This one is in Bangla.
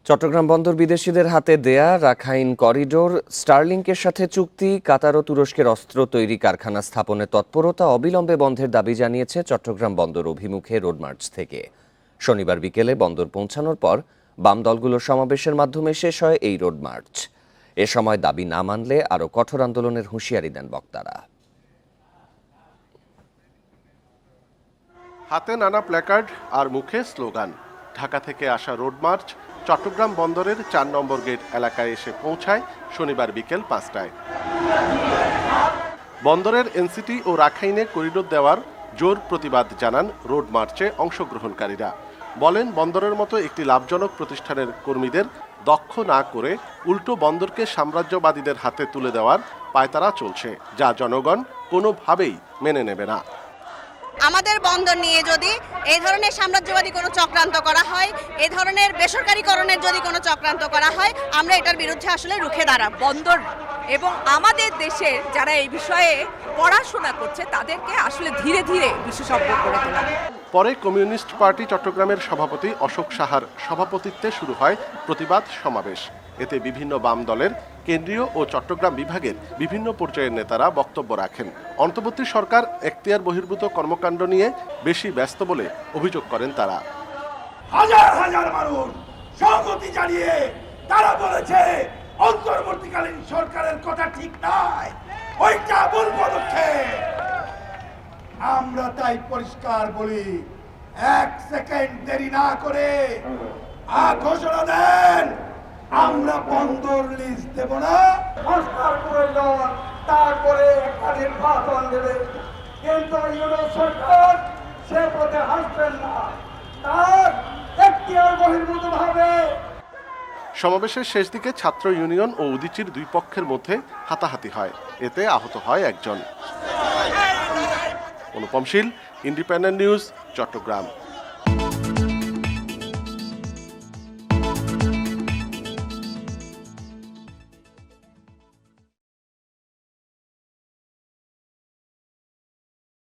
চট্টগ্রাম বন্দর বিদেশিদের হাতে দেয়া রাখাইন করিডোর, স্টারলিংকের সাথে চুক্তি, কাতার ও তুরস্কের অস্ত্র তৈরি কারখানা স্থাপনের তৎপরতা অবিলম্বে বন্ধের দাবি জানিয়েছে চট্টগ্রাম বন্দর অভিমুখে রোডমার্চ থেকে। শনিবার বিকেলে বন্দর পৌঁছানোর পর বাম দলগুলোর সমাবেশের মাধ্যমে শেষ হয় এই রোডমার্চ। এ সময় দাবি না মানলে আরও কঠোর আন্দোলনের হুঁশিয়ারি দেন বক্তারা। হাতে নানা প্ল্যাকার্ড আর মুখে স্লোগান। ঢাকা থেকে আসা রোড মার্চ চট্টগ্রাম বন্দরের ৪ নম্বর গেট এলাকায় এসে পৌঁছায় শনিবার বিকেল ৫টায়। বন্দরের এনসিটি ও রাখাইনে করিডোর দেওয়ার জোর প্রতিবাদ জানান রোড মার্চে অংশগ্রহণকারীরা। বলেন, বন্দরের মতো একটি লাভজনক প্রতিষ্ঠানের কর্মীদের দক্ষ না করে উল্টো বন্দরকে সাম্রাজ্যবাদীদের হাতে তুলে দেওয়ার পায়তারা চলছে, যা জনগণ কোনোভাবেই মেনে নেবে না। আমাদের বন্দর নিয়ে যদি এই ধরনের সাম্রাজ্যবাদী কোনো চক্রান্ত করা হয়, এই ধরনের বেসরকারীকরণের যদি কোনো চক্রান্ত করা হয়, আমরা এটার বিরুদ্ধে আসলে রুখে দাঁড়াবো। বন্দর এবং আমাদের দেশের যারা এই বিষয়ে পড়াশোনা করছে তাদেরকে আসলে ধীরে ধীরে বিশেষজ্ঞ করে তোলা। পরে কমিউনিস্ট পার্টি চট্টগ্রামের সভাপতি অশোক সাহার সভাপতিত্বে শুরু হয় প্রতিবাদ সমাবেশ। এতে বিভিন্ন বাম দলের কেন্দ্রীয় ও চট্টগ্রাম বিভাগের বিভিন্ন পর্যায়ের নেতারা বক্তব্য রাখেন। অন্তর্বর্তী সরকার এখতিয়ার বহির্ভূত কর্মকাণ্ড নিয়ে বেশি ব্যস্ত বলে অভিযোগ করেন তারা। হাজার হাজার মানুষ সংহতি জানিয়ে তারা বলেছে অন্তর্বর্তীকালীন সরকারের কথা ঠিক নয়, ওইটা ভুল পদক্ষেপ। আমরা তাই পরিষ্কার বলি, 1 সেকেন্ড দেরি না করে ঘোষণা দেন, আমরা বন্দর লিজ দেব না। সংস্কার প্রয়োজন, তারপরে একটা নির্বাচন দেবে, কিন্তু ইউরোপ সরকার সে পথে হাসবেন না, তার এখতিয়ার বহির্ভূত ভাবে। সমাবেশের শেষ দিকে ছাত্র ইউনিয়ন ও উদীচীর দুই পক্ষের মধ্যে হাতাহাতি হয়। এতে আহত হয় একজন। অনুপম শীল, ইন্ডিপেন্ডেন্ট নিউজ, চট্টগ্রাম।